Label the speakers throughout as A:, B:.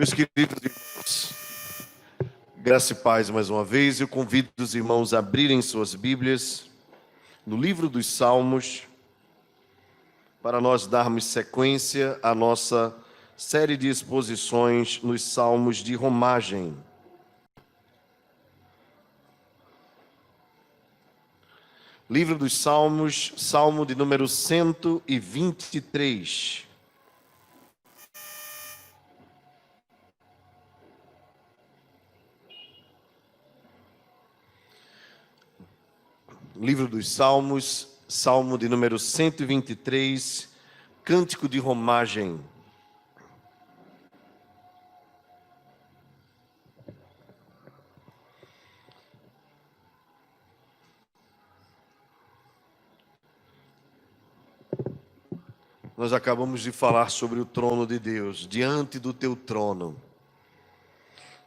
A: Meus queridos irmãos, graça e paz mais uma vez. Eu convido os irmãos a abrirem suas Bíblias no livro dos Salmos, para nós darmos sequência à nossa série de exposições nos Salmos de Romagem. Livro dos Salmos, Salmo de número 123. Livro dos Salmos, Salmo de número 123, Cântico de Romagem. Nós acabamos de falar sobre o trono de Deus, diante do teu trono.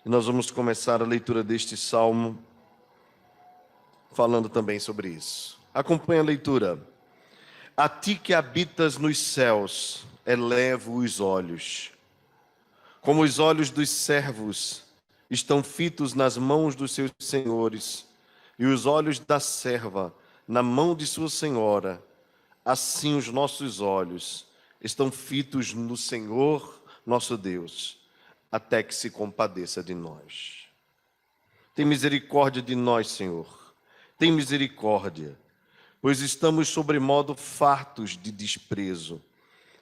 A: E nós vamos começar a leitura deste salmo falando também sobre isso. Acompanhe a leitura. A ti que habitas nos céus, elevo os olhos. Como os olhos dos servos estão fitos nas mãos dos seus senhores, e os olhos da serva na mão de sua senhora, assim os nossos olhos estão fitos no Senhor, nosso Deus, até que se compadeça de nós. Tem misericórdia de nós, Senhor. Tem misericórdia, pois estamos sobremodo fartos de desprezo.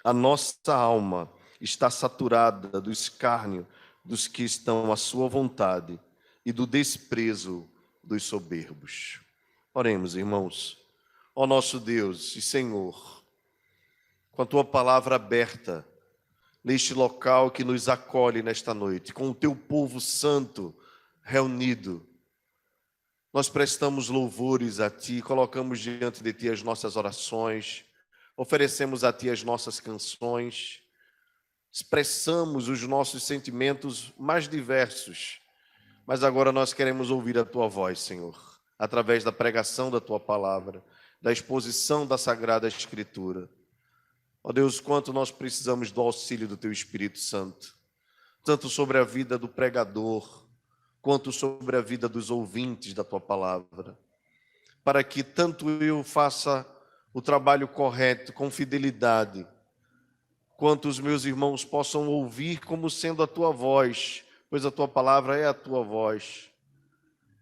A: A nossa alma está saturada do escárnio dos que estão à sua vontade e do desprezo dos soberbos. Oremos, irmãos. Ó nosso Deus e Senhor, com a tua palavra aberta neste local que nos acolhe nesta noite, com o teu povo santo reunido, nós prestamos louvores a Ti, colocamos diante de Ti as nossas orações, oferecemos a Ti as nossas canções, expressamos os nossos sentimentos mais diversos, mas agora nós queremos ouvir a Tua voz, Senhor, através da pregação da Tua palavra, da exposição da Sagrada Escritura. Ó Deus, quanto nós precisamos do auxílio do Teu Espírito Santo, tanto sobre a vida do pregador, quanto sobre a vida dos ouvintes da Tua palavra, para que tanto eu faça o trabalho correto, com fidelidade, quanto os meus irmãos possam ouvir como sendo a Tua voz, pois a Tua palavra é a Tua voz,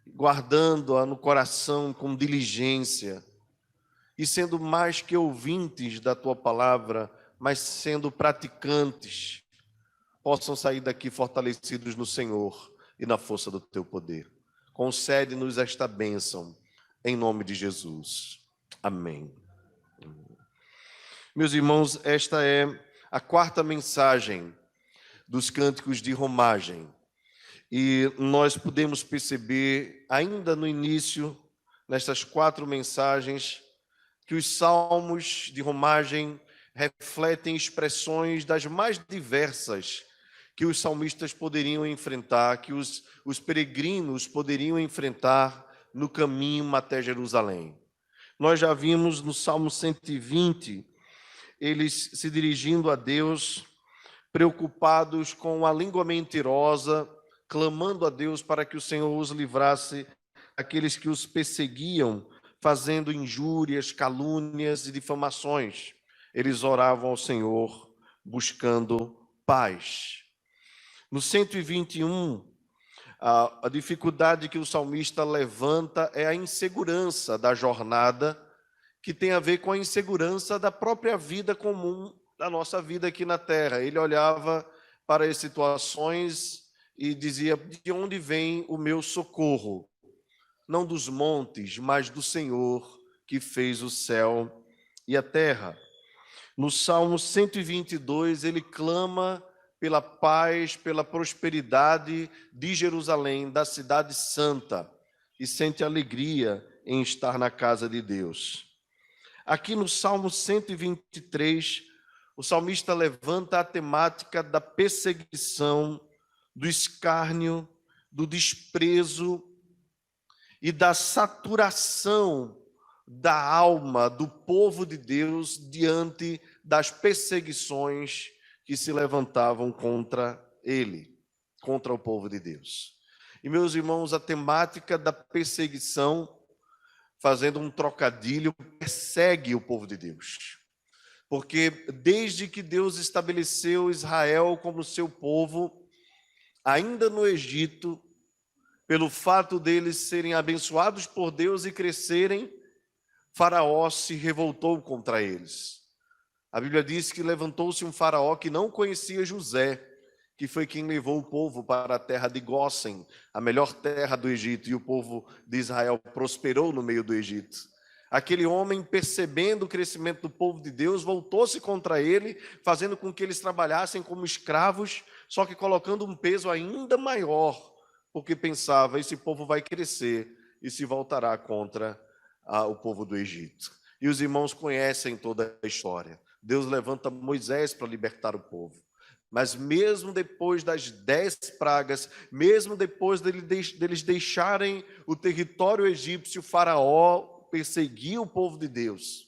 A: guardando-a no coração com diligência, e sendo mais que ouvintes da Tua palavra, mas sendo praticantes, possam sair daqui fortalecidos no Senhor e na força do Teu poder. Concede-nos esta bênção, em nome de Jesus. Amém. Meus irmãos, esta é a quarta mensagem dos Cânticos de Romagem. E nós podemos perceber, ainda no início, nestas quatro mensagens, que os salmos de Romagem refletem expressões das mais diversas que os salmistas poderiam enfrentar, que os peregrinos poderiam enfrentar no caminho até Jerusalém. Nós já vimos no Salmo 120, eles se dirigindo a Deus, preocupados com a língua mentirosa, clamando a Deus para que o Senhor os livrasse daqueles que os perseguiam, fazendo injúrias, calúnias e difamações. Eles oravam ao Senhor, buscando paz. No 121, a dificuldade que o salmista levanta é a insegurança da jornada, que tem a ver com a insegurança da própria vida comum, da nossa vida aqui na terra. Ele olhava para as situações e dizia: de onde vem o meu socorro? Não dos montes, mas do Senhor que fez o céu e a terra. No Salmo 122, ele clama pela paz, pela prosperidade de Jerusalém, da cidade santa, e sente alegria em estar na casa de Deus. Aqui no Salmo 123, o salmista levanta a temática da perseguição, do escárnio, do desprezo e da saturação da alma do povo de Deus diante das perseguições que se levantavam contra ele. contra o povo de Deus. E, meus irmãos, a temática da perseguição, fazendo um trocadilho, persegue o povo de Deus. Porque desde que Deus estabeleceu Israel como seu povo, ainda no Egito, pelo fato deles serem abençoados por Deus e crescerem, Faraó se revoltou contra eles. A Bíblia diz que levantou-se um faraó que não conhecia José, que foi quem levou o povo para a terra de Gósen, a melhor terra do Egito, e o povo de Israel prosperou no meio do Egito. Aquele homem, percebendo o crescimento do povo de Deus, voltou-se contra ele, fazendo com que eles trabalhassem como escravos, só que colocando um peso ainda maior, porque pensava, esse povo vai crescer e se voltará contra o povo do Egito. E os irmãos conhecem toda a história. Deus levanta Moisés para libertar o povo. Mas mesmo depois das 10 pragas, mesmo depois deles deixarem o território egípcio, Faraó perseguiu o povo de Deus,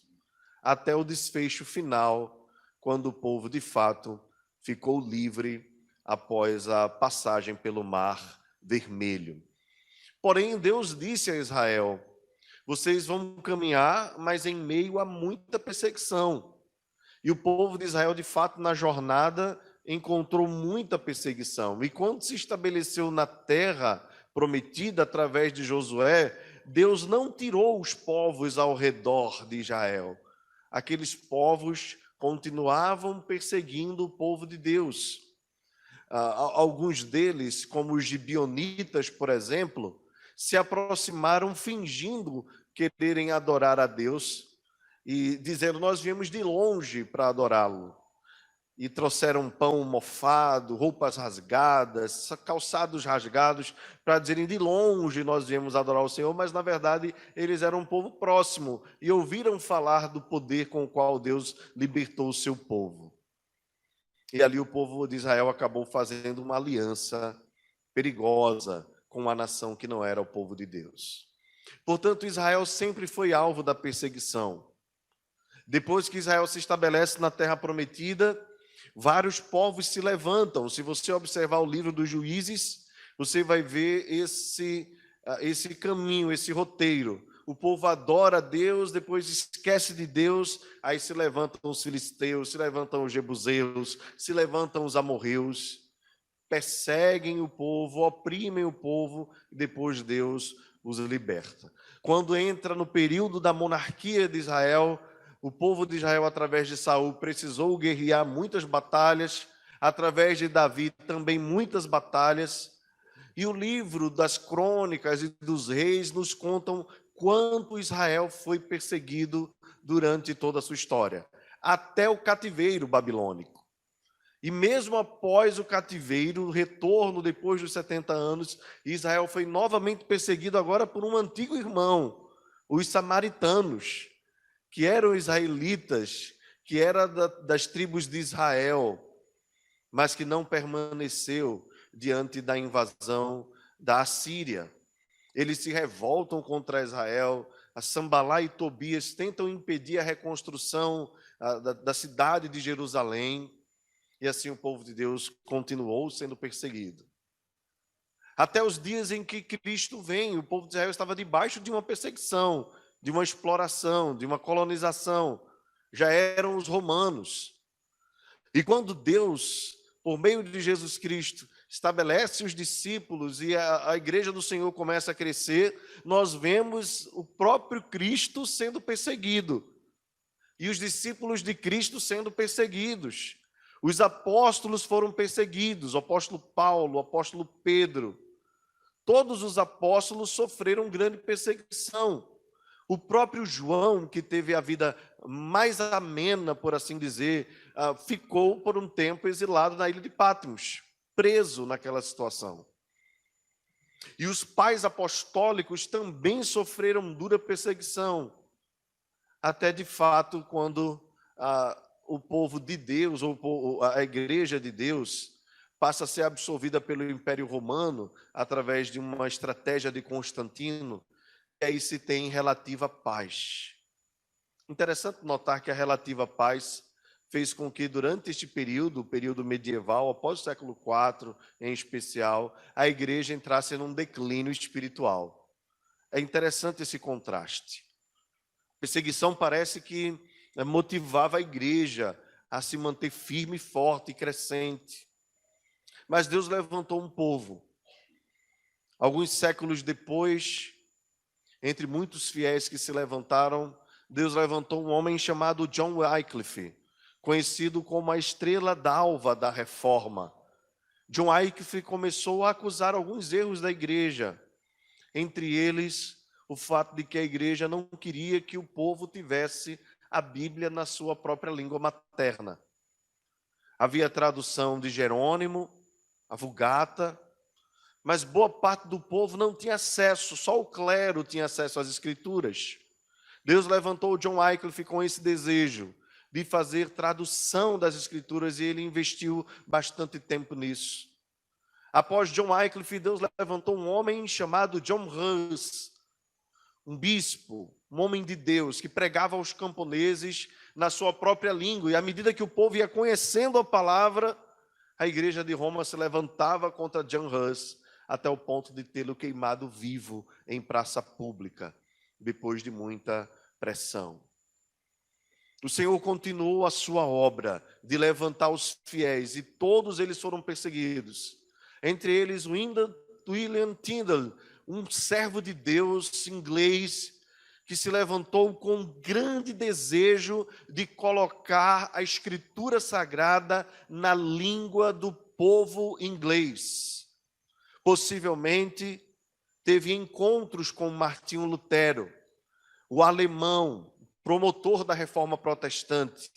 A: até o desfecho final, quando o povo de fato ficou livre após a passagem pelo Mar Vermelho. Porém, Deus disse a Israel: vocês vão caminhar, mas em meio a muita perseguição. E o povo de Israel, de fato, na jornada, encontrou muita perseguição. E quando se estabeleceu na terra prometida através de Josué, Deus não tirou os povos ao redor de Israel. Aqueles povos continuavam perseguindo o povo de Deus. Alguns deles, como os gibeonitas, por exemplo, se aproximaram fingindo quererem adorar a Deus e dizendo, nós viemos de longe para adorá-lo. E trouxeram pão mofado, roupas rasgadas, calçados rasgados, para dizerem, de longe nós viemos adorar o Senhor, mas na verdade eles eram um povo próximo e ouviram falar do poder com o qual Deus libertou o seu povo. E ali o povo de Israel acabou fazendo uma aliança perigosa com uma nação que não era o povo de Deus. Portanto, Israel sempre foi alvo da perseguição. Depois que Israel se estabelece na terra prometida, vários povos se levantam. Se você observar o livro dos Juízes, você vai ver esse caminho, esse roteiro. O povo adora a Deus, depois esquece de Deus, aí se levantam os filisteus, se levantam os jebuseus, se levantam os amorreus, perseguem o povo, oprimem o povo, e depois Deus os liberta. Quando entra no período da monarquia de Israel, o povo de Israel, através de Saul, precisou guerrear muitas batalhas, através de Davi também muitas batalhas, e o livro das crônicas e dos reis nos contam quanto Israel foi perseguido durante toda a sua história, até o cativeiro babilônico. E mesmo após o cativeiro, o retorno depois dos 70 anos, Israel foi novamente perseguido agora por um antigo irmão, os samaritanos, que eram israelitas, que era das tribos de Israel, mas que não permaneceu diante da invasão da Assíria. Eles se revoltam contra Israel, a Sambalá e Tobias tentam impedir a reconstrução da cidade de Jerusalém, e assim o povo de Deus continuou sendo perseguido. Até os dias em que Cristo vem, o povo de Israel estava debaixo de uma perseguição, de uma exploração, de uma colonização. Já eram os romanos. E quando Deus, por meio de Jesus Cristo, estabelece os discípulos e a igreja do Senhor começa a crescer, nós vemos o próprio Cristo sendo perseguido. E os discípulos de Cristo sendo perseguidos. Os apóstolos foram perseguidos, o apóstolo Paulo, o apóstolo Pedro. Todos os apóstolos sofreram grande perseguição. O próprio João, que teve a vida mais amena, por assim dizer, ficou por um tempo exilado na ilha de Patmos, preso naquela situação. E os pais apostólicos também sofreram dura perseguição, até de fato quando o povo de Deus, ou a igreja de Deus, passa a ser absorvida pelo Império Romano, através de uma estratégia de Constantino, e aí se tem relativa paz. Interessante notar que a relativa paz fez com que durante este período, o período medieval, após o século IV em especial, a igreja entrasse num declínio espiritual. É interessante esse contraste. Perseguição parece que motivava a igreja a se manter firme, forte e crescente. Mas Deus levantou um povo. Alguns séculos depois, entre muitos fiéis que se levantaram, Deus levantou um homem chamado John Wycliffe, conhecido como a estrela d'alva da reforma. John Wycliffe começou a acusar alguns erros da igreja, entre eles o fato de que a igreja não queria que o povo tivesse a Bíblia na sua própria língua materna. Havia a tradução de Jerônimo, a Vulgata, mas boa parte do povo não tinha acesso, só o clero tinha acesso às Escrituras. Deus levantou John Wycliffe com esse desejo de fazer tradução das Escrituras e ele investiu bastante tempo nisso. Após John Wycliffe, Deus levantou um homem chamado John Hus, um bispo, um homem de Deus, que pregava aos camponeses na sua própria língua. E à medida que o povo ia conhecendo a palavra, a igreja de Roma se levantava contra John Hus, até o ponto de tê-lo queimado vivo em praça pública, depois de muita pressão. O Senhor continuou a sua obra de levantar os fiéis, e todos eles foram perseguidos. Entre eles, William Tyndale, um servo de Deus inglês, que se levantou com um grande desejo de colocar a Escritura Sagrada na língua do povo inglês. Possivelmente, teve encontros com Martinho Lutero, o alemão, promotor da reforma protestante,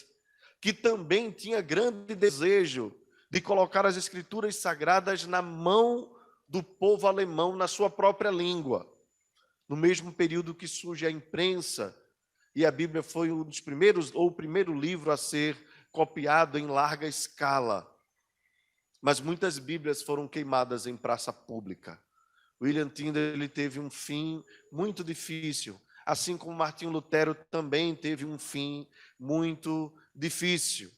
A: que também tinha grande desejo de colocar as Escrituras Sagradas na mão do povo alemão, na sua própria língua. No mesmo período que surge a imprensa, e a Bíblia foi um dos primeiros, ou o primeiro livro a ser copiado em larga escala. Mas muitas Bíblias foram queimadas em praça pública. William Tyndale teve um fim muito difícil, assim como Martinho Lutero também teve um fim muito difícil.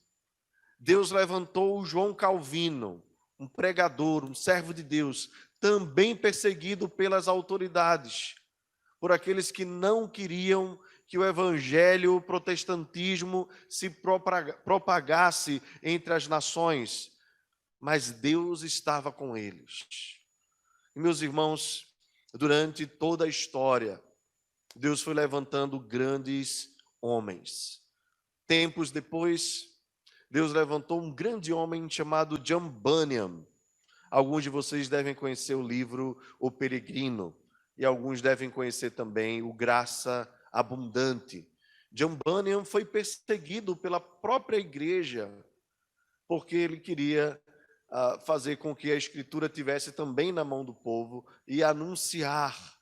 A: Deus levantou João Calvino, um pregador, um servo de Deus, também perseguido pelas autoridades, por aqueles que não queriam que o evangelho, o protestantismo se propagasse entre as nações, mas Deus estava com eles. E, meus irmãos, durante toda a história, Deus foi levantando grandes homens. Tempos depois, Deus levantou um grande homem chamado John Bunyan. Alguns de vocês devem conhecer o livro O Peregrino, e alguns devem conhecer também o Graça Abundante. John Bunyan foi perseguido pela própria igreja, porque ele queria fazer com que a Escritura tivesse também na mão do povo e anunciar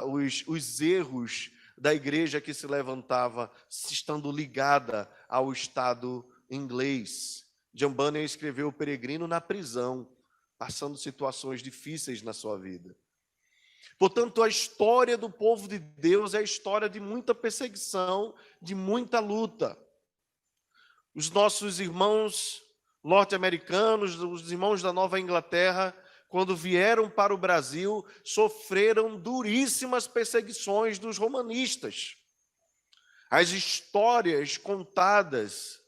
A: os erros da igreja que se levantava, estando ligada ao Estado inglês. John Bunyan escreveu O Peregrino na prisão, passando situações difíceis na sua vida. Portanto, a história do povo de Deus é a história de muita perseguição, de muita luta. Os nossos irmãos norte-americanos, os irmãos da Nova Inglaterra, quando vieram para o Brasil, sofreram duríssimas perseguições dos romanistas. As histórias contadas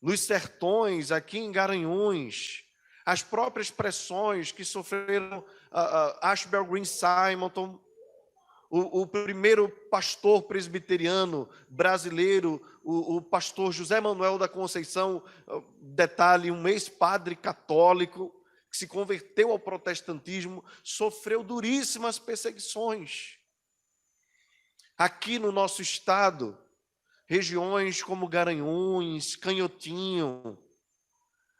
A: nos sertões, aqui em Garanhuns, as próprias pressões que sofreram Ashbel Green Simonton, o primeiro pastor presbiteriano brasileiro, o pastor José Manuel da Conceição, detalhe, um ex-padre católico, que se converteu ao protestantismo, sofreu duríssimas perseguições. Aqui no nosso estado, regiões como Garanhuns, Canhotinho,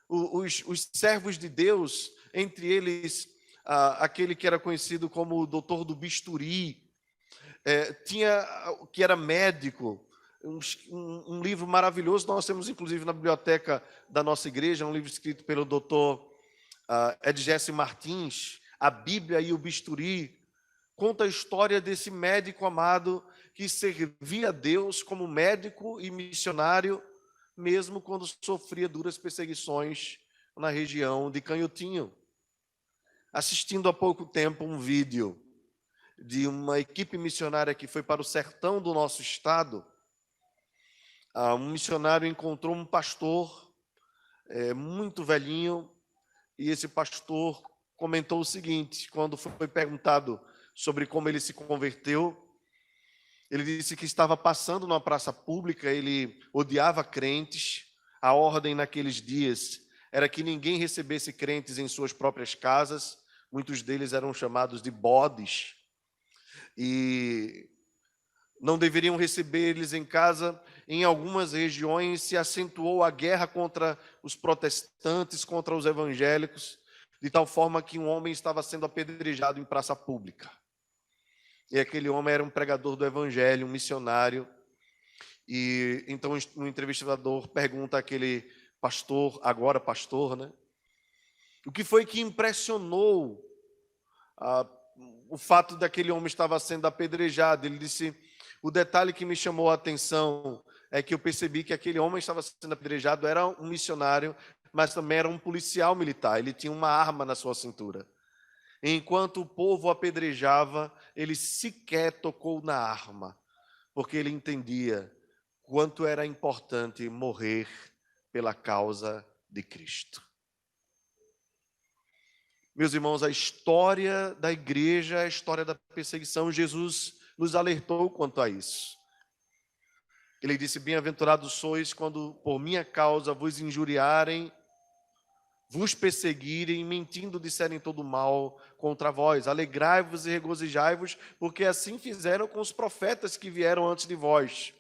A: os servos de Deus, entre eles aquele que era conhecido como o doutor do bisturi, que era médico, um livro maravilhoso, nós temos inclusive na biblioteca da nossa igreja, um livro escrito pelo doutor Edgesse Martins, A Bíblia e o Bisturi, conta a história desse médico amado que servia a Deus como médico e missionário, mesmo quando sofria duras perseguições na região de Canhotinho. Assistindo há pouco tempo um vídeo de uma equipe missionária que foi para o sertão do nosso estado, um missionário encontrou um pastor muito velhinho, e esse pastor comentou o seguinte, quando foi perguntado sobre como ele se converteu, ele disse que estava passando numa praça pública, ele odiava crentes, a ordem naqueles dias era que ninguém recebesse crentes em suas próprias casas, muitos deles eram chamados de bodes, e não deveriam receber eles em casa. Em algumas regiões se acentuou a guerra contra os protestantes, contra os evangélicos, de tal forma que um homem estava sendo apedrejado em praça pública. E aquele homem era um pregador do evangelho, um missionário. E então um entrevistador pergunta àquele pastor, agora pastor, né? O que foi que impressionou o fato daquele homem estava sendo apedrejado? Ele disse: o detalhe que me chamou a atenção é que eu percebi que aquele homem estava sendo apedrejado era um missionário, mas também era um policial militar. Ele tinha uma arma na sua cintura. Enquanto o povo apedrejava, ele sequer tocou na arma, porque ele entendia quanto era importante morrer pela causa de Cristo. Meus irmãos, a história da igreja é a história da perseguição. Jesus nos alertou quanto a isso. Ele disse: bem-aventurados sois quando por minha causa vos injuriarem, vos perseguirem, mentindo disserem todo mal contra vós. Alegrai-vos e regozijai-vos, porque assim fizeram com os profetas que vieram antes de vós.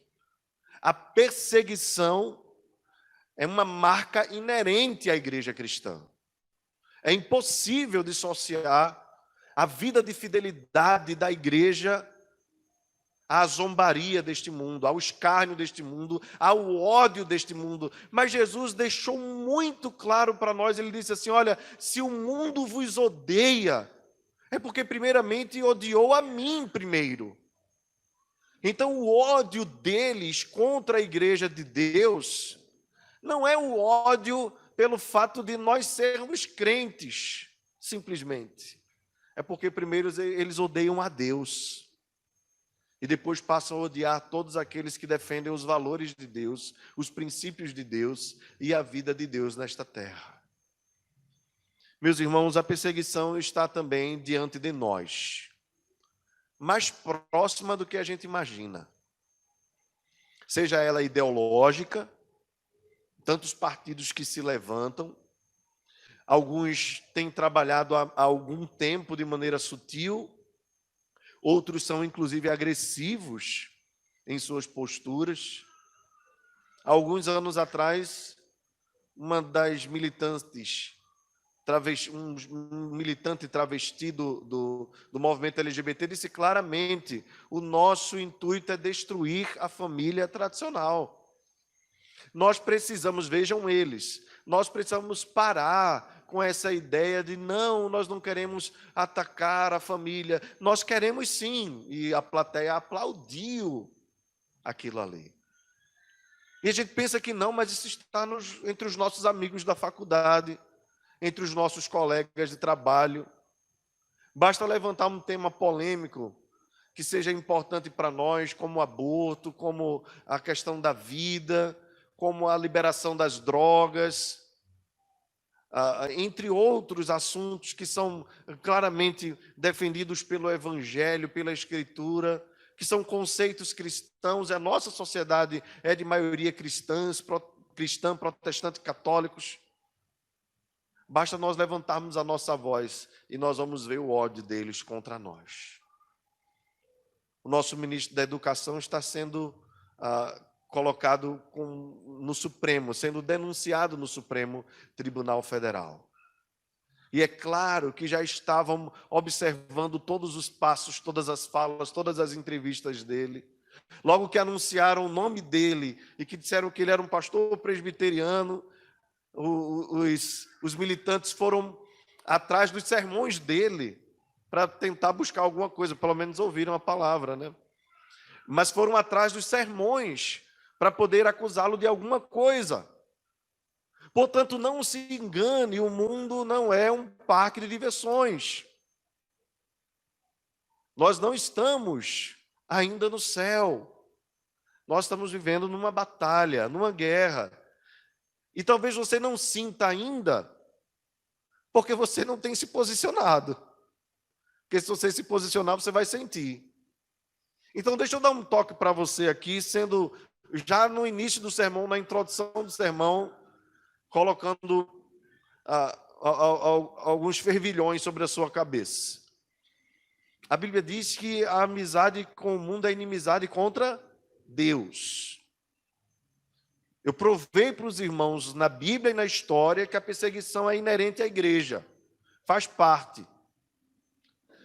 A: A perseguição é uma marca inerente à igreja cristã. É impossível dissociar a vida de fidelidade da igreja à zombaria deste mundo, ao escárnio deste mundo, ao ódio deste mundo. Mas Jesus deixou muito claro para nós, ele disse assim: olha, se o mundo vos odeia, é porque primeiramente odiou a mim primeiro. Então o ódio deles contra a igreja de Deus não é o ódio pelo fato de nós sermos crentes, simplesmente. É porque primeiro eles odeiam a Deus. E depois passam a odiar todos aqueles que defendem os valores de Deus, os princípios de Deus e a vida de Deus nesta terra. Meus irmãos, a perseguição está também diante de nós, mais próxima do que a gente imagina. Seja ela ideológica, tantos partidos que se levantam, alguns têm trabalhado há algum tempo de maneira sutil, outros são inclusive agressivos em suas posturas. Alguns anos atrás, uma das militantes, um militante travesti do movimento LGBT disse claramente: o nosso intuito é destruir a família tradicional. Nós precisamos, vejam eles, nós precisamos parar com essa ideia de não, nós não queremos atacar a família, nós queremos sim, e a plateia aplaudiu aquilo ali. E a gente pensa que não, mas isso está entre os nossos amigos da faculdade, entre os nossos colegas de trabalho. Basta levantar um tema polêmico que seja importante para nós, como o aborto, como a questão da vida, como a liberação das drogas, entre outros assuntos que são claramente defendidos pelo Evangelho, pela Escritura, que são conceitos cristãos. A nossa sociedade é de maioria cristã, protestante, católicos. Basta nós levantarmos a nossa voz e nós vamos ver o ódio deles contra nós. O nosso ministro da Educação está sendo colocado no Supremo, sendo denunciado no Supremo Tribunal Federal. E é claro que já estavam observando todos os passos, todas as falas, todas as entrevistas dele. Logo que anunciaram o nome dele e que disseram que ele era um pastor presbiteriano, os militantes foram atrás dos sermões dele para tentar buscar alguma coisa, pelo menos ouviram a palavra, né? Mas foram atrás dos sermões, para poder acusá-lo de alguma coisa. Portanto, não se engane, o mundo não é um parque de diversões. Nós não estamos ainda no céu. Nós estamos vivendo numa batalha, numa guerra. E talvez você não sinta ainda, porque você não tem se posicionado. Porque se você se posicionar, você vai sentir. Então, deixa eu dar um toque para você aqui, sendo já no início do sermão, na introdução do sermão, colocando alguns fervilhões sobre a sua cabeça. A Bíblia diz que a amizade com o mundo é inimizade contra Deus. Eu provei para os irmãos na Bíblia e na história que a perseguição é inerente à igreja, faz parte.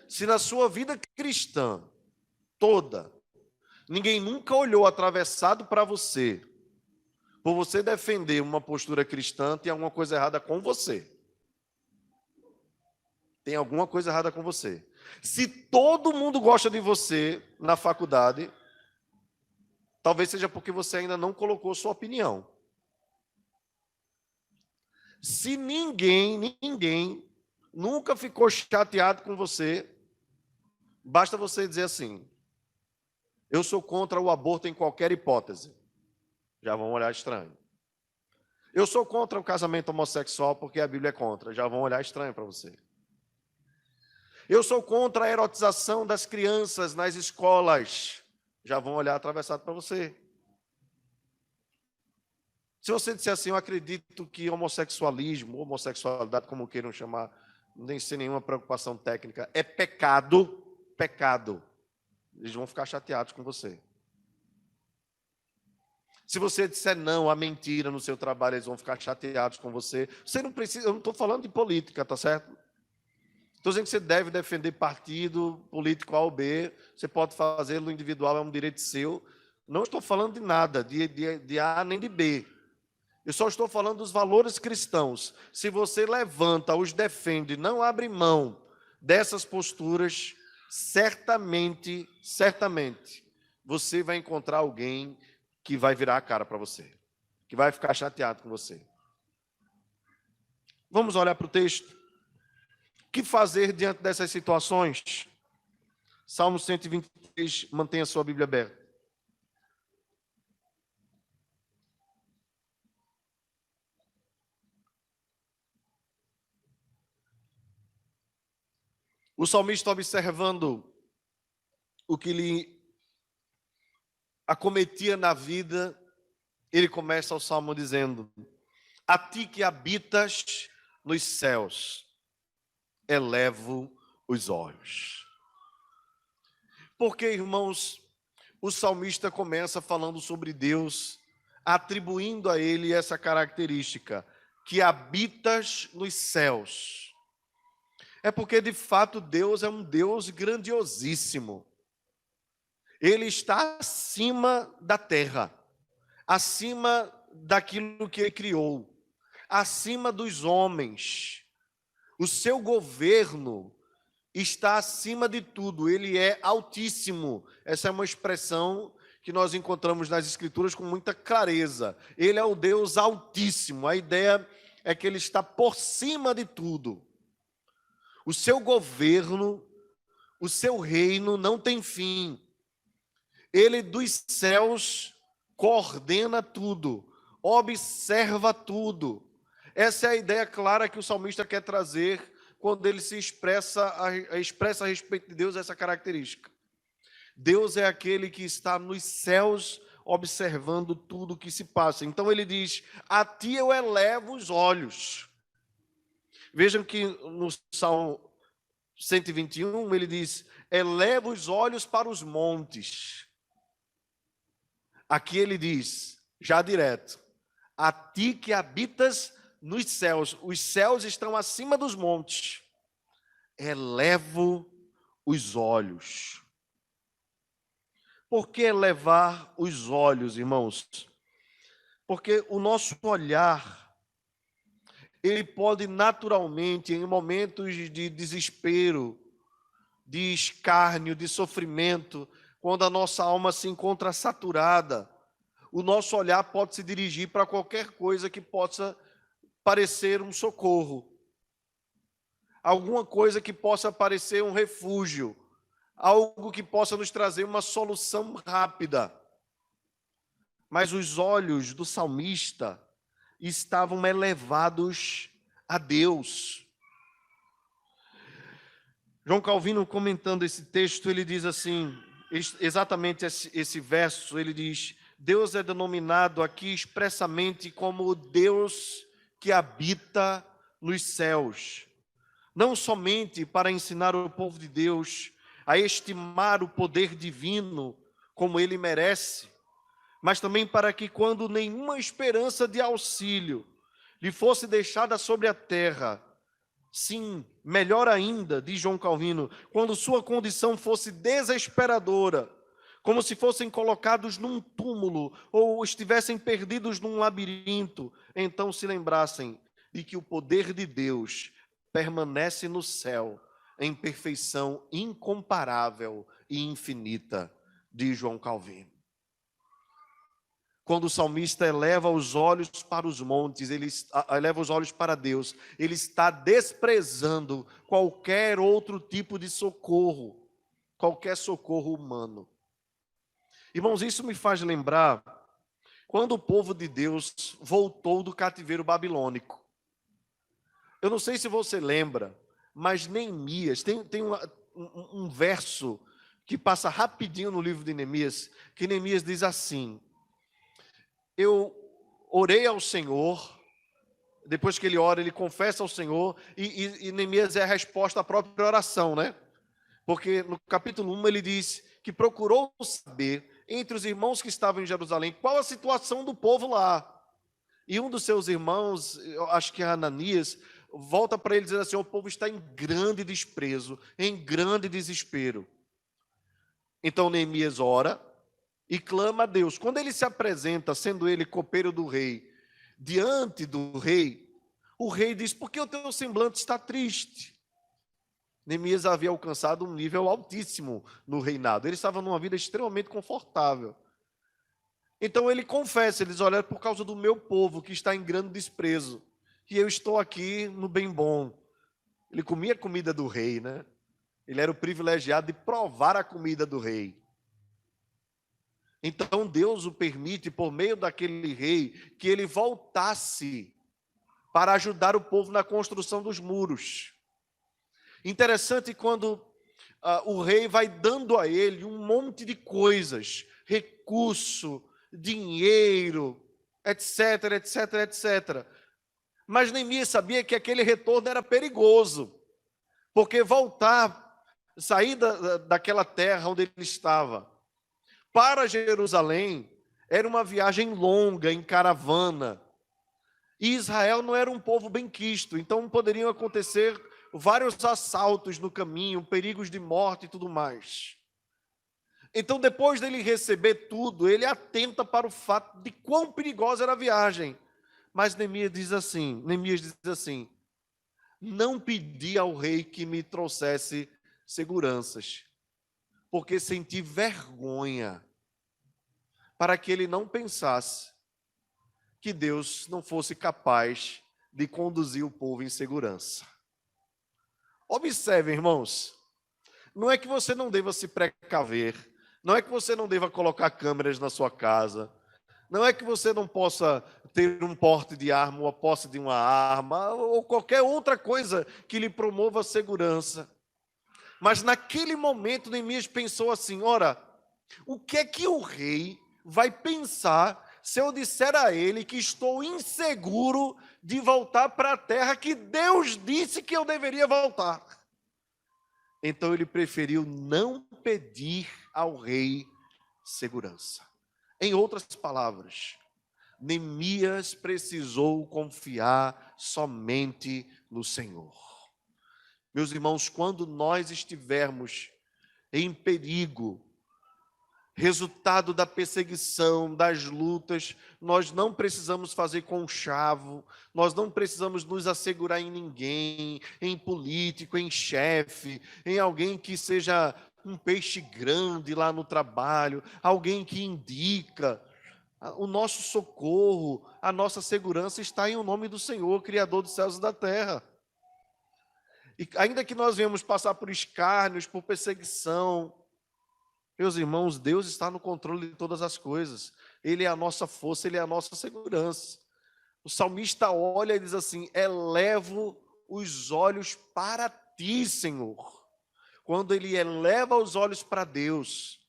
A: Se na sua vida cristã toda, ninguém nunca olhou atravessado para você, por você defender uma postura cristã, tem alguma coisa errada com você. Tem alguma coisa errada com você. Se todo mundo gosta de você na faculdade, talvez seja porque você ainda não colocou sua opinião. Se ninguém nunca ficou chateado com você, basta você dizer assim: eu sou contra o aborto em qualquer hipótese. Já vão olhar estranho. Eu sou contra o casamento homossexual porque a Bíblia é contra. Já vão olhar estranho para você. Eu sou contra a erotização das crianças nas escolas. Já vão olhar atravessado para você. Se você disser assim, eu acredito que homossexualismo, homossexualidade, como queiram chamar, nem sem nenhuma preocupação técnica, é pecado, eles vão ficar chateados com você. Se você disser não à mentira no seu trabalho, eles vão ficar chateados com você. Você não precisa, eu não estou falando de política, tá certo? Estou dizendo que você deve defender partido político A ou B, você pode fazê-lo individual, é um direito seu. Não estou falando de nada, de A nem de B. Eu só estou falando dos valores cristãos. Se você levanta, os defende, não abre mão dessas posturas, certamente, você vai encontrar alguém que vai virar a cara para você, que vai ficar chateado com você. Vamos olhar para o texto. O que fazer diante dessas situações? Salmo 123, mantenha a sua Bíblia aberta. O salmista, observando o que lhe acometia na vida, ele começa o salmo dizendo: a ti que habitas nos céus, elevo os olhos. Porque, irmãos, o salmista começa falando sobre Deus, atribuindo a ele essa característica, que habitas nos céus. É porque, de fato, Deus é um Deus grandiosíssimo. Ele está acima da terra, acima daquilo que ele criou, acima dos homens. O seu governo está acima de tudo, ele é altíssimo. Essa é uma expressão que nós encontramos nas Escrituras com muita clareza. Ele é o Deus altíssimo, a ideia é que ele está por cima de tudo. O seu governo, o seu reino não tem fim. Ele dos céus coordena tudo, observa tudo. Essa é a ideia clara que o salmista quer trazer quando ele se expressa a respeito de Deus, essa característica. Deus é aquele que está nos céus observando tudo o que se passa. Então ele diz: a ti eu elevo os olhos. Vejam que no Salmo 121 ele diz: eleva os olhos para os montes. Aqui ele diz, já direto: a ti que habitas nos céus. Os céus estão acima dos montes. Elevo os olhos. Por que elevar os olhos, irmãos? Porque o nosso olhar, ele pode naturalmente, em momentos de desespero, de escárnio, de sofrimento, quando a nossa alma se encontra saturada, o nosso olhar pode se dirigir para qualquer coisa que possa parecer um socorro, alguma coisa que possa parecer um refúgio, algo que possa nos trazer uma solução rápida. Mas os olhos do salmista estavam elevados a Deus. João Calvino, comentando esse texto, ele diz assim, exatamente esse verso, ele diz: Deus é denominado aqui expressamente como o Deus que habita nos céus, não somente para ensinar o povo de Deus a estimar o poder divino como ele merece, mas também para que, quando nenhuma esperança de auxílio lhe fosse deixada sobre a terra, sim, melhor ainda, diz João Calvino, quando sua condição fosse desesperadora, como se fossem colocados num túmulo ou estivessem perdidos num labirinto, então se lembrassem de que o poder de Deus permanece no céu em perfeição incomparável e infinita, diz João Calvino. Quando o salmista eleva os olhos para os montes, ele eleva os olhos para Deus, ele está desprezando qualquer outro tipo de socorro, qualquer socorro humano. Irmãos, isso me faz lembrar quando o povo de Deus voltou do cativeiro babilônico. Eu não sei se você lembra, mas Neemias, tem um verso que passa rapidinho no livro de Neemias, que Neemias diz assim: eu orei ao Senhor, depois que ele ora, ele confessa ao Senhor, e Neemias é a resposta à própria oração, né? Porque no capítulo 1 ele diz que procurou saber, entre os irmãos que estavam em Jerusalém, qual a situação do povo lá. E um dos seus irmãos, eu acho que é Ananias, volta para ele dizendo assim: o povo está em grande desprezo, em grande desespero. Então Neemias ora e clama a Deus. Quando ele se apresenta, sendo ele copeiro do rei, diante do rei, o rei diz: por que o teu semblante está triste? Neemias havia alcançado um nível altíssimo no reinado, ele estava numa vida extremamente confortável. Então ele confessa, ele diz: olha, é por causa do meu povo que está em grande desprezo, e eu estou aqui no bem bom. Ele comia a comida do rei, né? Ele era o privilegiado de provar a comida do rei. Então Deus o permite, por meio daquele rei, que ele voltasse para ajudar o povo na construção dos muros. Interessante quando o rei vai dando a ele um monte de coisas, recurso, dinheiro, etc, etc, etc. Mas Neemias sabia que aquele retorno era perigoso, porque sair daquela terra onde ele estava, para Jerusalém, era uma viagem longa, em caravana. E Israel não era um povo benquisto, então poderiam acontecer vários assaltos no caminho, perigos de morte e tudo mais. Então, depois dele receber tudo, ele atenta para o fato de quão perigosa era a viagem. Mas Neemias diz assim: não pedi ao rei que me trouxesse seguranças, porque senti vergonha, para que ele não pensasse que Deus não fosse capaz de conduzir o povo em segurança. Observe, irmãos, não é que você não deva se precaver, não é que você não deva colocar câmeras na sua casa, não é que você não possa ter um porte de arma ou a posse de uma arma, ou qualquer outra coisa que lhe promova a segurança. Mas naquele momento Neemias pensou assim: ora, o que é que o rei vai pensar se eu disser a ele que estou inseguro de voltar para a terra que Deus disse que eu deveria voltar? Então ele preferiu não pedir ao rei segurança. Em outras palavras, Neemias precisou confiar somente no Senhor. Meus irmãos, quando nós estivermos em perigo, resultado da perseguição, das lutas, nós não precisamos fazer conchavo, nós não precisamos nos assegurar em ninguém, em político, em chefe, em alguém que seja um peixe grande lá no trabalho, alguém que indica. O nosso socorro, a nossa segurança está em o nome do Senhor, Criador dos céus e da terra. E ainda que nós venhamos passar por escárnios, por perseguição, meus irmãos, Deus está no controle de todas as coisas. Ele é a nossa força, Ele é a nossa segurança. O salmista olha e diz assim: elevo os olhos para ti, Senhor. Quando ele eleva os olhos para Deus,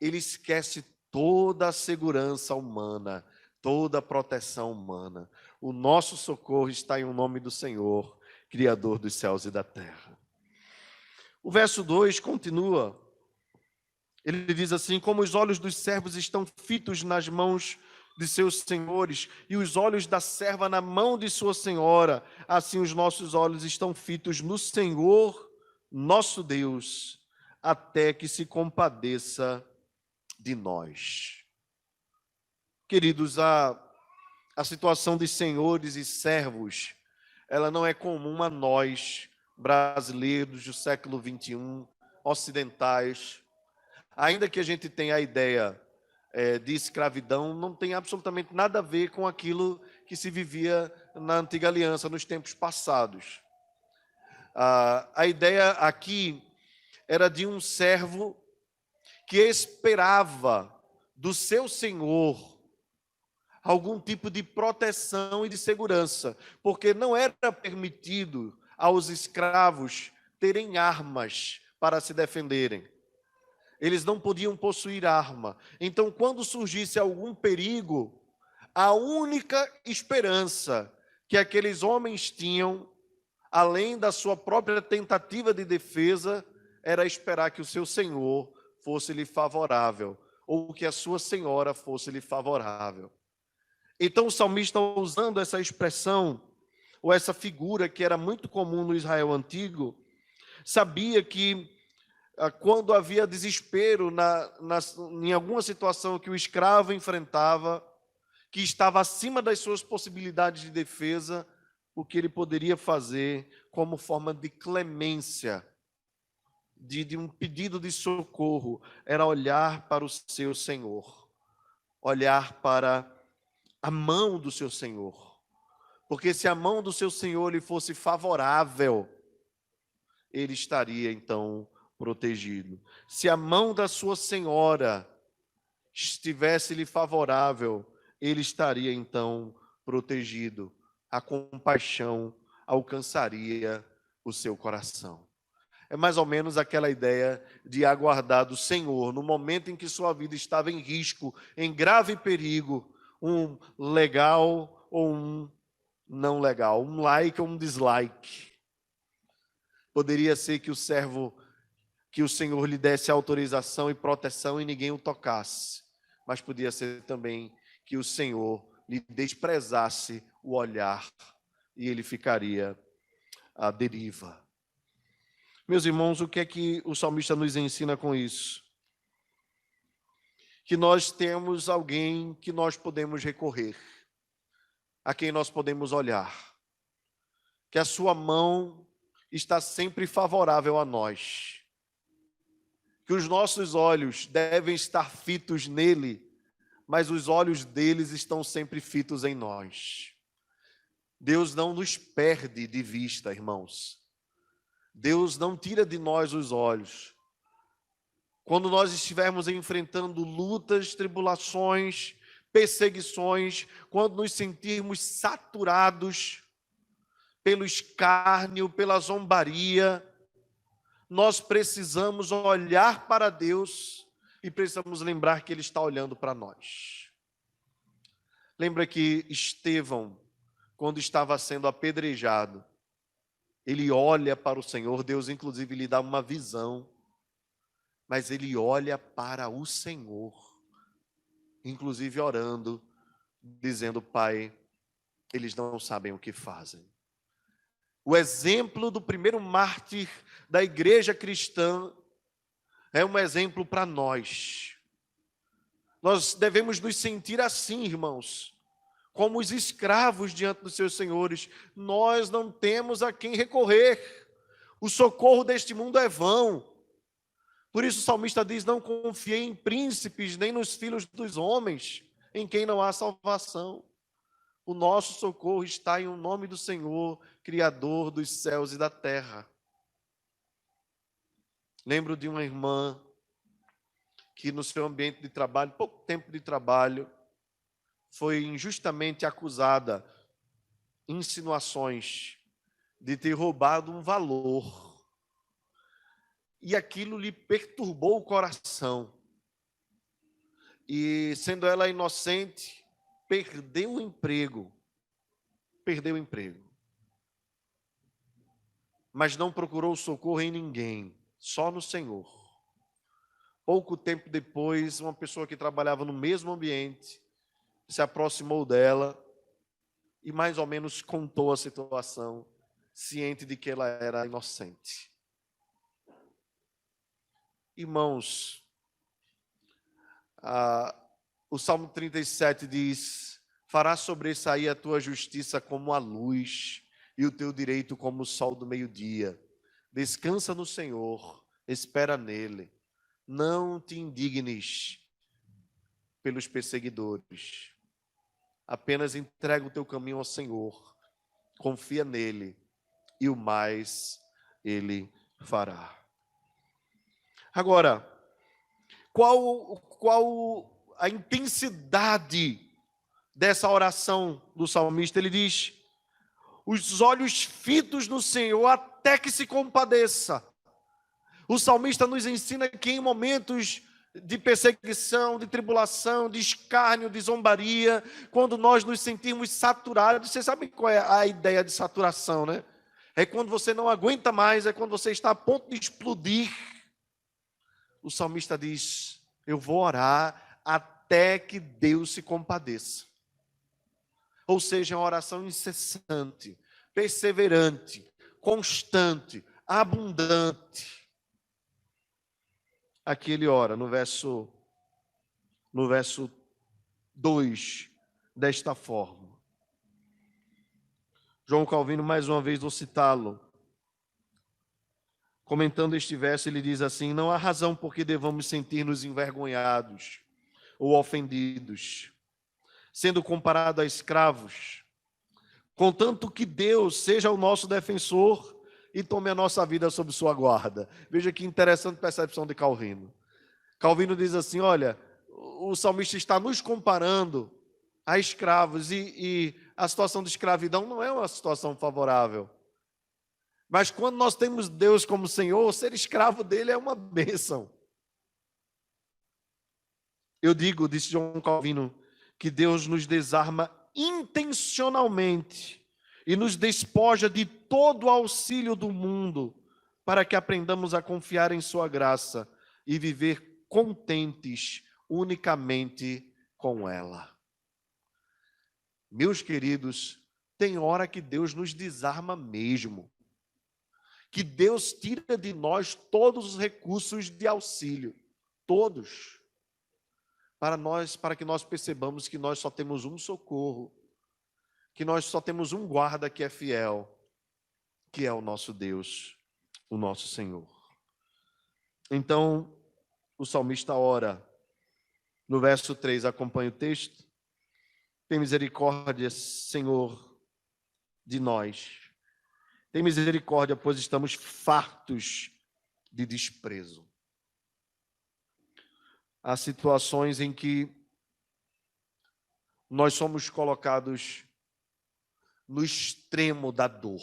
A: ele esquece toda a segurança humana, toda a proteção humana. O nosso socorro está em o nome do Senhor, Criador dos céus e da terra. O verso 2 continua. Ele diz assim: como os olhos dos servos estão fitos nas mãos de seus senhores, e os olhos da serva na mão de sua senhora, assim os nossos olhos estão fitos no Senhor, nosso Deus, até que se compadeça de nós. Queridos, a situação de senhores e servos, ela não é comum a nós, brasileiros do século 21, ocidentais. Ainda que a gente tenha a ideia de escravidão, não tem absolutamente nada a ver com aquilo que se vivia na antiga aliança, nos tempos passados. A ideia aqui era de um servo que esperava do seu senhor algum tipo de proteção e de segurança, porque não era permitido aos escravos terem armas para se defenderem. Eles não podiam possuir arma. Então, quando surgisse algum perigo, a única esperança que aqueles homens tinham, além da sua própria tentativa de defesa, era esperar que o seu senhor fosse-lhe favorável, ou que a sua senhora fosse-lhe favorável. Então o salmista, usando essa expressão, ou essa figura que era muito comum no Israel antigo, sabia que quando havia desespero em alguma situação que o escravo enfrentava, que estava acima das suas possibilidades de defesa, o que ele poderia fazer como forma de clemência, de um pedido de socorro, era olhar para o seu Senhor, olhar para a mão do seu Senhor. Porque se a mão do seu Senhor lhe fosse favorável, ele estaria então protegido. Se a mão da sua senhora estivesse-lhe favorável, ele estaria então protegido. A compaixão alcançaria o seu coração. É mais ou menos aquela ideia de aguardar do Senhor, no momento em que sua vida estava em risco, em grave perigo, um legal ou um não legal, um like ou um dislike. Poderia ser que o Senhor lhe desse autorização e proteção e ninguém o tocasse, mas podia ser também que o Senhor lhe desprezasse o olhar e ele ficaria à deriva. Meus irmãos, o que é que o salmista nos ensina com isso? Que nós temos alguém que nós podemos recorrer, a quem nós podemos olhar, que a sua mão está sempre favorável a nós, que os nossos olhos devem estar fitos nele, mas os olhos deles estão sempre fitos em nós. Deus não nos perde de vista, irmãos. Deus não tira de nós os olhos. Quando nós estivermos enfrentando lutas, tribulações, perseguições, quando nos sentirmos saturados pelo escárnio, pela zombaria, nós precisamos olhar para Deus e precisamos lembrar que Ele está olhando para nós. Lembra que Estevão, quando estava sendo apedrejado, ele olha para o Senhor, Deus inclusive lhe dá uma visão, mas ele olha para o Senhor, inclusive orando, dizendo: Pai, eles não sabem o que fazem. O exemplo do primeiro mártir da igreja cristã é um exemplo para nós. Nós devemos nos sentir assim, irmãos, como os escravos diante dos seus senhores. Nós não temos a quem recorrer. O socorro deste mundo é vão. Por isso o salmista diz: não confiei em príncipes, nem nos filhos dos homens. em quem não há salvação. O nosso socorro está em o nome do Senhor, Criador dos céus e da terra. Lembro de uma irmã que no seu ambiente de trabalho, pouco tempo de trabalho, foi injustamente acusada, insinuações de ter roubado um valor. E aquilo lhe perturbou o coração. E sendo ela inocente, perdeu o emprego. Perdeu o emprego. Mas não procurou socorro em ninguém, só no Senhor. Pouco tempo depois, uma pessoa que trabalhava no mesmo ambiente se aproximou dela e mais ou menos contou a situação, ciente de que ela era inocente. Irmãos, o Salmo 37 diz: farás sobressair a tua justiça como a luz e o teu direito como o sol do meio-dia. Descansa no Senhor, espera nele. Não te indignes pelos perseguidores. Apenas entrega o teu caminho ao Senhor. Confia nele e o mais ele fará. Agora, qual a intensidade dessa oração do salmista? Ele diz: os olhos fitos no Senhor até que se compadeça. O salmista nos ensina que em momentos de perseguição, de tribulação, de escárnio, de zombaria, quando nós nos sentimos saturados, você sabe qual é a ideia de saturação, né? É quando você não aguenta mais, é quando você está a ponto de explodir. O salmista diz: eu vou orar até que Deus se compadeça. Ou seja, uma oração incessante, perseverante, constante, abundante. Aqui ele ora no verso 2, desta forma. João Calvino, mais uma vez, vou citá-lo. Comentando este verso, ele diz assim: não há razão por que devamos sentir-nos envergonhados ou ofendidos, sendo comparado a escravos, contanto que Deus seja o nosso defensor e tome a nossa vida sob sua guarda. Veja que interessante percepção de Calvino. Calvino diz assim: olha, o salmista está nos comparando a escravos, e a situação de escravidão não é uma situação favorável. Mas quando nós temos Deus como Senhor, ser escravo dele é uma bênção. Eu digo, disse João Calvino, que Deus nos desarma intencionalmente e nos despoja de todo o auxílio do mundo para que aprendamos a confiar em sua graça e viver contentes unicamente com ela. Meus queridos, tem hora que Deus nos desarma mesmo. Que Deus tira de nós todos os recursos de auxílio, todos, para que nós percebamos que nós só temos um socorro, que nós só temos um guarda que é fiel, que é o nosso Deus, o nosso Senhor. Então, o salmista ora, no verso 3, acompanha o texto: tem misericórdia, Senhor, de nós. Tem misericórdia, pois estamos fartos de desprezo. Há situações em que nós somos colocados no extremo da dor,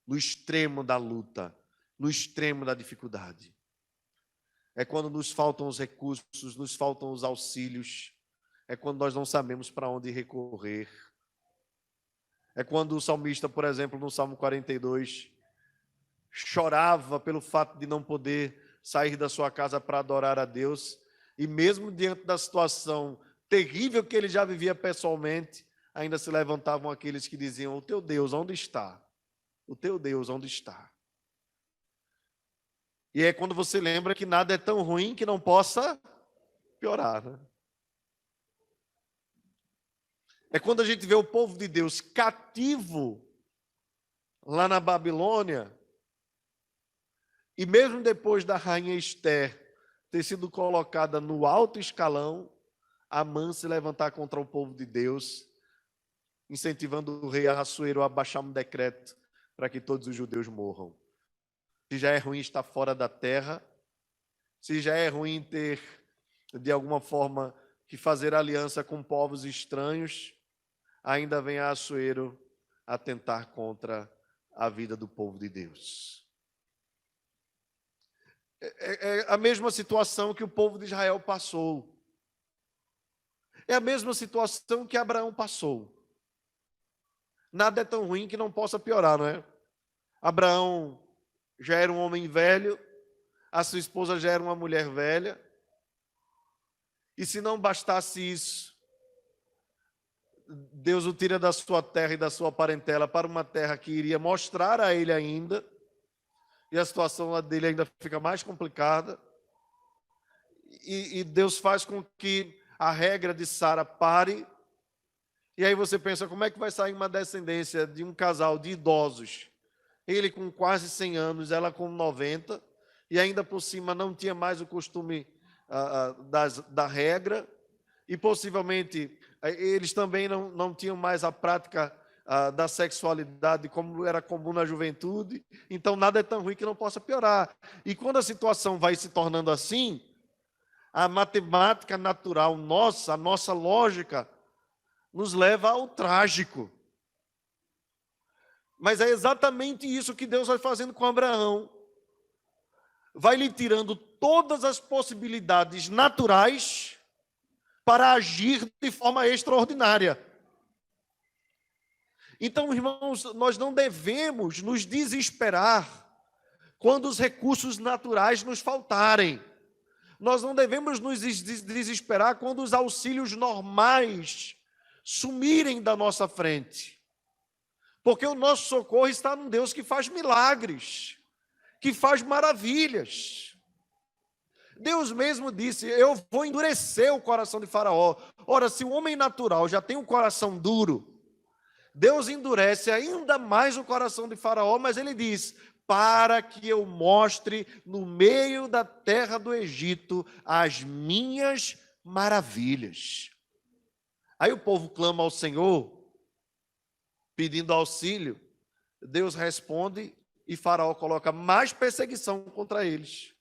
A: no extremo da luta, no extremo da dificuldade. É quando nos faltam os recursos, nos faltam os auxílios, é quando nós não sabemos para onde recorrer. É quando o salmista, por exemplo, no Salmo 42, chorava pelo fato de não poder sair da sua casa para adorar a Deus, e mesmo diante da situação terrível que ele já vivia pessoalmente, ainda se levantavam aqueles que diziam: o teu Deus, onde está? O teu Deus, onde está? E é quando você lembra que nada é tão ruim que não possa piorar, né? É quando a gente vê o povo de Deus cativo lá na Babilônia, e mesmo depois da rainha Esther ter sido colocada no alto escalão, Amã se levantar contra o povo de Deus, incentivando o rei Ahasuero a baixar um decreto para que todos os judeus morram. Se já é ruim estar fora da terra, se já é ruim ter, de alguma forma, que fazer aliança com povos estranhos, ainda vem Ahasuero atentar contra a vida do povo de Deus. É a mesma situação que o povo de Israel passou. É a mesma situação que Abraão passou. Nada é tão ruim que não possa piorar, não é? Abraão já era um homem velho, a sua esposa já era uma mulher velha, e se não bastasse isso, Deus o tira da sua terra e da sua parentela para uma terra que iria mostrar a ele ainda, e a situação dele ainda fica mais complicada, e Deus faz com que a regra de Sara pare, e aí você pensa, como é que vai sair uma descendência de um casal de idosos? Ele com quase 100 anos, ela com 90, e ainda por cima não tinha mais o costume da regra, e possivelmente eles também não tinham mais a prática da sexualidade como era comum na juventude, então nada é tão ruim que não possa piorar. E quando a situação vai se tornando assim, a matemática natural nossa, a nossa lógica, nos leva ao trágico. Mas é exatamente isso que Deus vai fazendo com Abraão. Vai lhe tirando todas as possibilidades naturais para agir de forma extraordinária. Então, irmãos, nós não devemos nos desesperar quando os recursos naturais nos faltarem. Nós não devemos nos desesperar quando os auxílios normais sumirem da nossa frente. Porque o nosso socorro está num Deus que faz milagres, que faz maravilhas. Deus mesmo disse, eu vou endurecer o coração de Faraó. Ora, se o homem natural já tem um coração duro, Deus endurece ainda mais o coração de Faraó, mas ele diz, para que eu mostre no meio da terra do Egito as minhas maravilhas. Aí o povo clama ao Senhor, pedindo auxílio, Deus responde e Faraó coloca mais perseguição contra eles.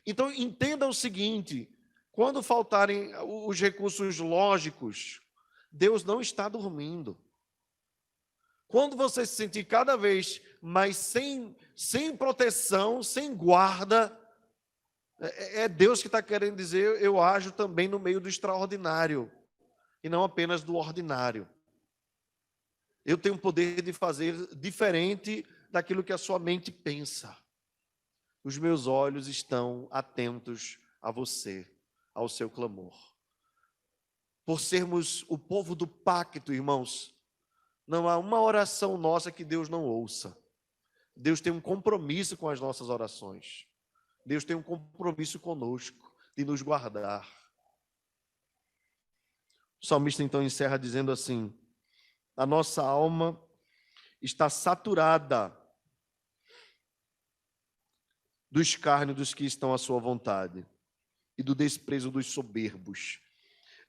A: Então, entenda o seguinte, quando faltarem os recursos lógicos, Deus não está dormindo. Quando você se sentir cada vez mais sem proteção, sem guarda, é Deus que está querendo dizer, eu ajo também no meio do extraordinário, e não apenas do ordinário. Eu tenho o poder de fazer diferente daquilo que a sua mente pensa. Os meus olhos estão atentos a você, ao seu clamor. Por sermos o povo do pacto, irmãos, não há uma oração nossa que Deus não ouça. Deus tem um compromisso com as nossas orações. Deus tem um compromisso conosco de nos guardar. O salmista então encerra dizendo assim, a nossa alma está saturada do escárnio dos que estão à sua vontade e do desprezo dos soberbos.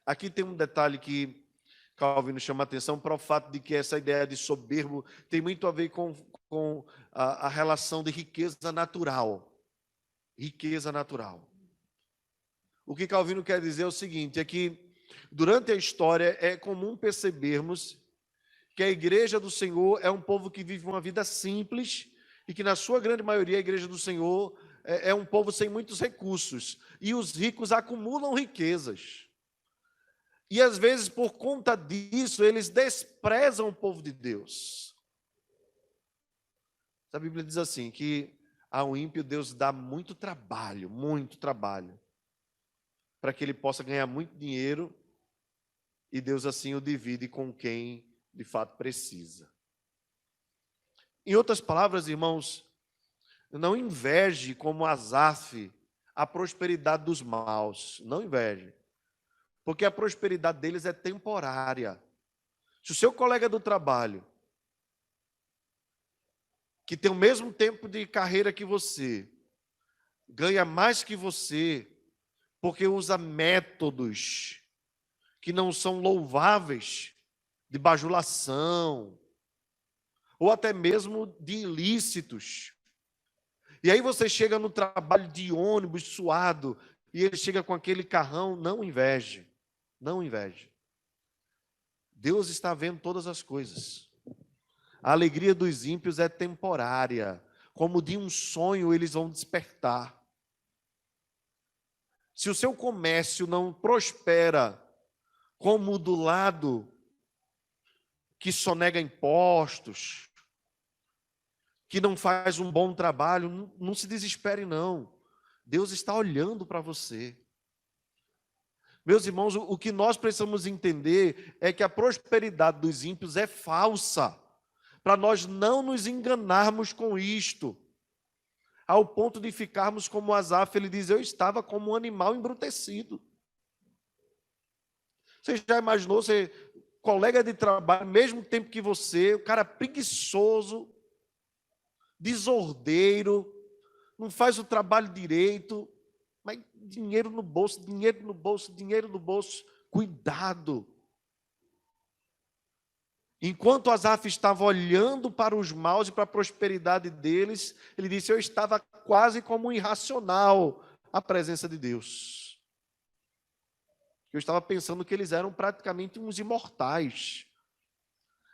A: Aqui tem um detalhe que Calvino chama a atenção para o fato de que essa ideia de soberbo tem muito a ver com a relação de riqueza natural. Riqueza natural. O que Calvino quer dizer é o seguinte, é que durante a história é comum percebermos que a igreja do Senhor é um povo que vive uma vida simples e que na sua grande maioria a igreja do Senhor é um povo sem muitos recursos e os ricos acumulam riquezas. E às vezes por conta disso eles desprezam o povo de Deus. A Bíblia diz assim que ao ímpio Deus dá muito trabalho para que ele possa ganhar muito dinheiro e Deus assim o divide com quem de fato precisa. Em outras palavras, irmãos, não inveje como Asaf a prosperidade dos maus, não inveje, porque a prosperidade deles é temporária. Se o seu colega do trabalho, que tem o mesmo tempo de carreira que você, ganha mais que você, porque usa métodos que não são louváveis, de bajulação, ou até mesmo de ilícitos. E aí você chega no trabalho de ônibus suado, e ele chega com aquele carrão, não inveje, não inveje. Deus está vendo todas as coisas. A alegria dos ímpios é temporária, como de um sonho eles vão despertar. Se o seu comércio não prospera, como do lado que sonega impostos, que não faz um bom trabalho, não se desespere não. Deus está olhando para você. Meus irmãos, o que nós precisamos entender é que a prosperidade dos ímpios é falsa, para nós não nos enganarmos com isto, ao ponto de ficarmos como Asaf, ele diz, eu estava como um animal embrutecido. Você já imaginou, você, colega de trabalho, mesmo tempo que você, o cara preguiçoso, desordeiro, não faz o trabalho direito, mas dinheiro no bolso, dinheiro no bolso, dinheiro no bolso, cuidado. Enquanto Asaf estava olhando para os maus e para a prosperidade deles, ele disse, eu estava quase como um irracional à presença de Deus. Eu estava pensando que eles eram praticamente uns imortais.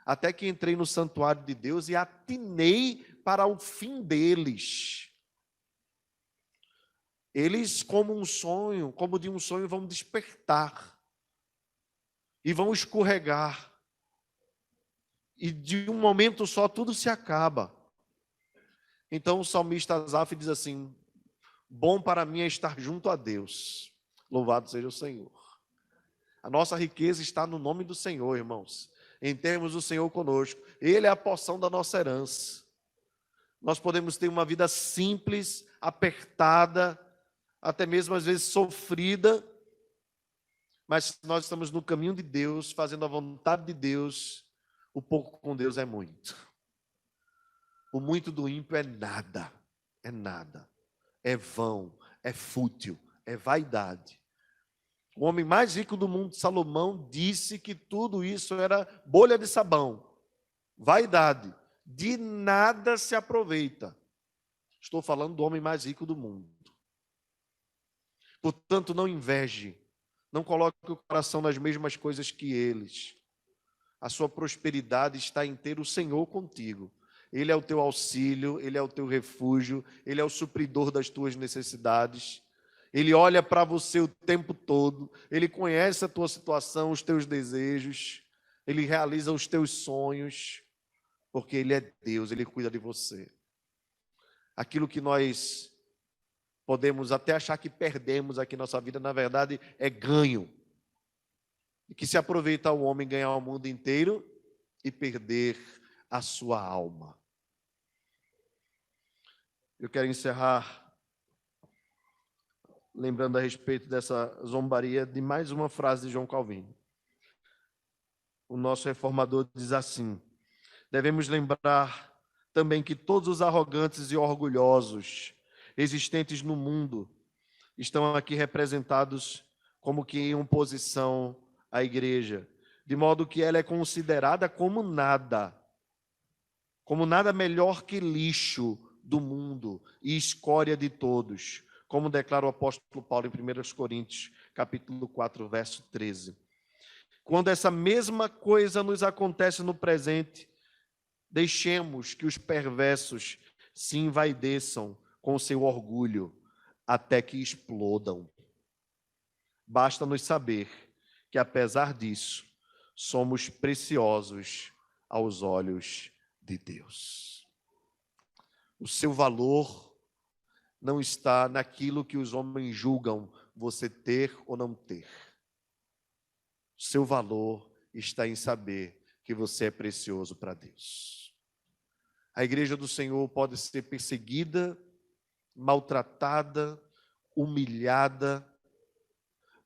A: Até que entrei no santuário de Deus e atinei para o fim deles. Eles, como um sonho, como de um sonho, vão despertar. E vão escorregar. E de um momento só tudo se acaba. Então o salmista Asaf diz assim, bom para mim é estar junto a Deus. Louvado seja o Senhor. A nossa riqueza está no nome do Senhor, irmãos. Em termos do Senhor conosco. Ele é a porção da nossa herança. Nós podemos ter uma vida simples, apertada, até mesmo às vezes sofrida, mas se nós estamos no caminho de Deus, fazendo a vontade de Deus, o pouco com Deus é muito. O muito do ímpio é nada, é vão, é fútil, é vaidade. O homem mais rico do mundo, Salomão, disse que tudo isso era bolha de sabão, vaidade, de nada se aproveita. Estou falando do homem mais rico do mundo. Portanto, não inveje, não coloque o coração nas mesmas coisas que eles. A sua prosperidade está em ter o Senhor contigo. Ele é o teu auxílio, Ele é o teu refúgio, Ele é o supridor das tuas necessidades. Ele olha para você o tempo todo, Ele conhece a tua situação, os teus desejos, Ele realiza os teus sonhos, porque Ele é Deus, Ele cuida de você. Aquilo que nós podemos até achar que perdemos aqui na nossa vida, na verdade, é ganho. E que se aproveita o homem ganhar o mundo inteiro e perder a sua alma. Eu quero encerrar lembrando a respeito dessa zombaria de mais uma frase de João Calvino. O nosso reformador diz assim, devemos lembrar também que todos os arrogantes e orgulhosos existentes no mundo estão aqui representados como que em oposição à igreja, de modo que ela é considerada como nada melhor que lixo do mundo e escória de todos, como declara o apóstolo Paulo em 1 Coríntios, capítulo 4, verso 13. Quando essa mesma coisa nos acontece no presente, deixemos que os perversos se envaideçam com seu orgulho, até que explodam. Basta-nos saber que, apesar disso, somos preciosos aos olhos de Deus. O seu valor não está naquilo que os homens julgam você ter ou não ter. O seu valor está em saber que você é precioso para Deus. A igreja do Senhor pode ser perseguida, maltratada, humilhada,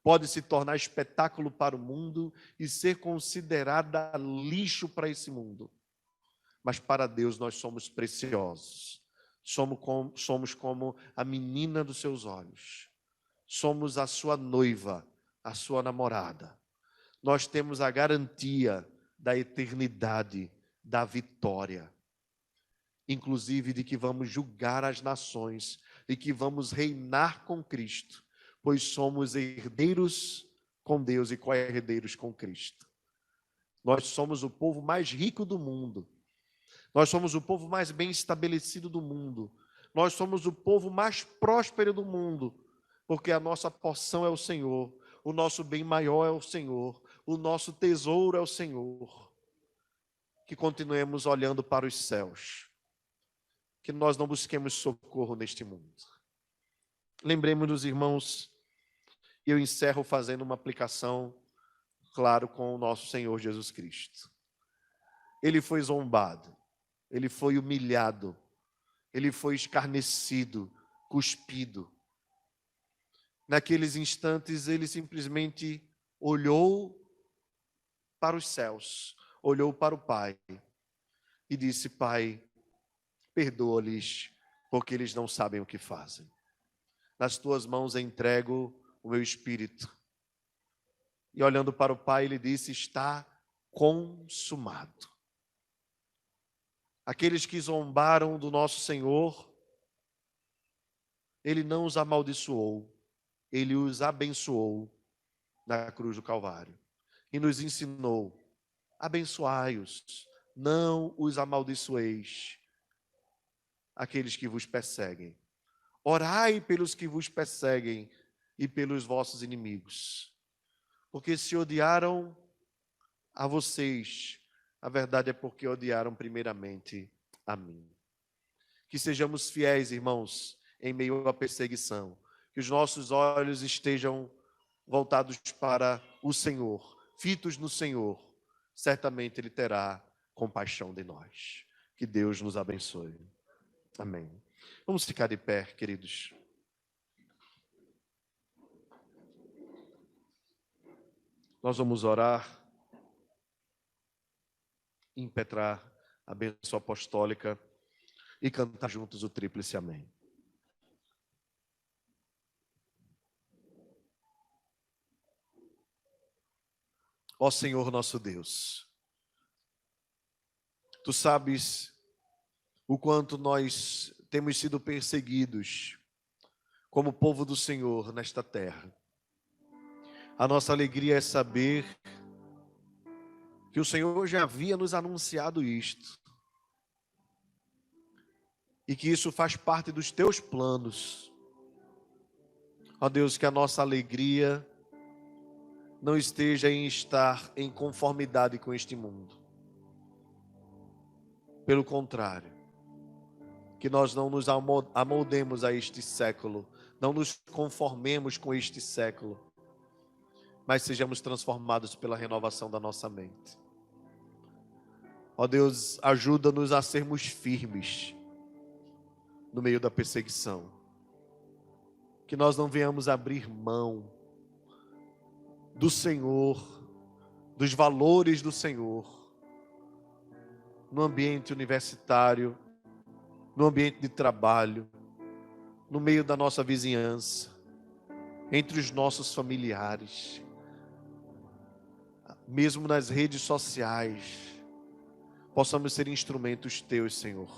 A: pode se tornar espetáculo para o mundo e ser considerada lixo para esse mundo. Mas para Deus nós somos preciosos. Somos como a menina dos seus olhos. somos a sua noiva, a sua namorada. Nós temos a garantia da eternidade, da vitória, inclusive de que vamos julgar as nações e que vamos reinar com Cristo, pois somos herdeiros com Deus e co-herdeiros com Cristo. Nós somos o povo mais rico do mundo. Nós somos o povo mais bem estabelecido do mundo. Nós somos o povo mais próspero do mundo, porque a nossa porção é o Senhor, o nosso bem maior é o Senhor, o nosso tesouro é o Senhor. Que continuemos olhando para os céus, que nós não busquemos socorro neste mundo. Lembremos dos irmãos, e eu encerro fazendo uma aplicação, claro, com o nosso Senhor Jesus Cristo. Ele foi zombado, ele foi humilhado, ele foi escarnecido, cuspido. Naqueles instantes, ele simplesmente olhou para os céus, olhou para o Pai e disse: Pai, perdoa-lhes, porque eles não sabem o que fazem. Nas tuas mãos entrego o meu espírito. E olhando para o Pai, ele disse: está consumado. Aqueles que zombaram do nosso Senhor, ele não os amaldiçoou, ele os abençoou na cruz do Calvário. E nos ensinou: abençoai-os, não os amaldiçoeis, aqueles que vos perseguem. Orai pelos que vos perseguem e pelos vossos inimigos. Porque se odiaram a vocês, a verdade é porque odiaram primeiramente a mim. Que sejamos fiéis, irmãos, em meio à perseguição. Que os nossos olhos estejam voltados para o Senhor, fitos no Senhor. Certamente Ele terá compaixão de nós. Que Deus nos abençoe. Amém. Vamos ficar de pé, queridos. Nós vamos orar, impetrar a bênção apostólica e cantar juntos o tríplice amém. Ó Senhor nosso Deus, Tu sabes o quanto nós temos sido perseguidos como povo do Senhor nesta terra. A nossa alegria é saber que o Senhor já havia nos anunciado isto e que isso faz parte dos Teus planos. Ó Deus, que a nossa alegria não esteja em estar em conformidade com este mundo. Pelo contrário, que nós não nos amoldemos a este século, não nos conformemos com este século, mas sejamos transformados pela renovação da nossa mente. Ó Deus, ajuda-nos a sermos firmes no meio da perseguição. Que nós não venhamos abrir mão do Senhor, dos valores do Senhor, no ambiente universitário, no ambiente de trabalho, no meio da nossa vizinhança, entre os nossos familiares, mesmo nas redes sociais, possamos ser instrumentos Teus, Senhor,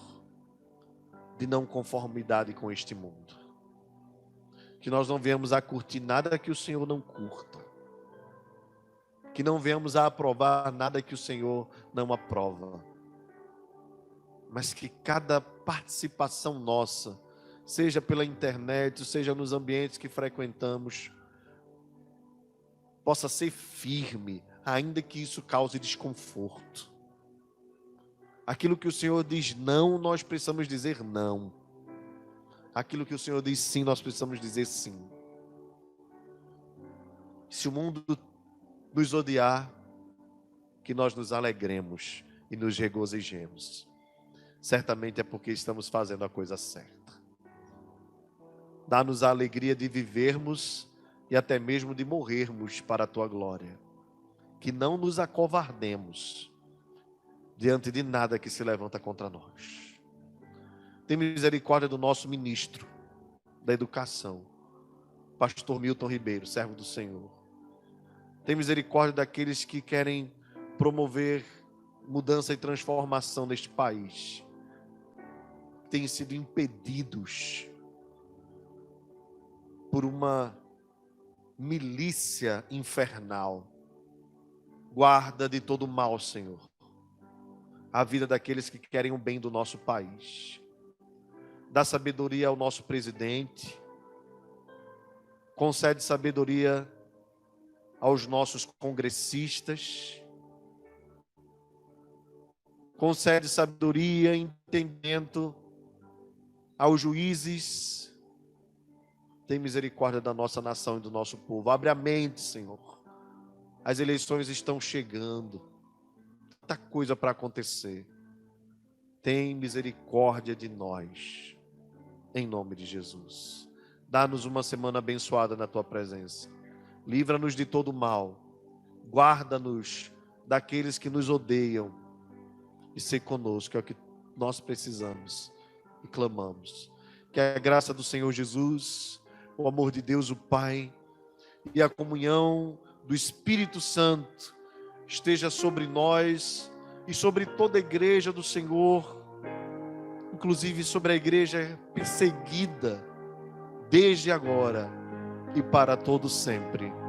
A: de não conformidade com este mundo. Que nós não venhamos a curtir nada que o Senhor não curta. Que não venhamos a aprovar nada que o Senhor não aprova. Mas que cada participação nossa, seja pela internet, seja nos ambientes que frequentamos, possa ser firme, ainda que isso cause desconforto. Aquilo que o Senhor diz não, nós precisamos dizer não. Aquilo que o Senhor diz sim, nós precisamos dizer sim. Se o mundo nos odiar, que nós nos alegremos e nos regozijemos. Certamente é porque estamos fazendo a coisa certa. Dá-nos a alegria de vivermos e até mesmo de morrermos para a Tua glória. Que não nos acovardemos diante de nada que se levanta contra nós. Tem misericórdia do nosso ministro da educação, pastor Milton Ribeiro, servo do Senhor. Tem misericórdia daqueles que querem promover mudança e transformação neste país. Têm sido impedidos por uma milícia infernal. Guarda de todo mal, Senhor, a vida daqueles que querem o bem do nosso país. Dá sabedoria ao nosso presidente. Concede sabedoria aos nossos congressistas. Concede sabedoria e entendimento aos juízes. Tem misericórdia da nossa nação e do nosso povo. Abre a mente, Senhor. As eleições estão chegando. Tanta coisa para acontecer. Tem misericórdia de nós. Em nome de Jesus. Dá-nos uma semana abençoada na Tua presença. Livra-nos de todo mal. Guarda-nos daqueles que nos odeiam. E ser conosco, é o que nós precisamos e clamamos. Que a graça do Senhor Jesus, o amor de Deus o Pai e a comunhão do Espírito Santo esteja sobre nós e sobre toda a igreja do Senhor, inclusive sobre a igreja perseguida, desde agora e para todo sempre.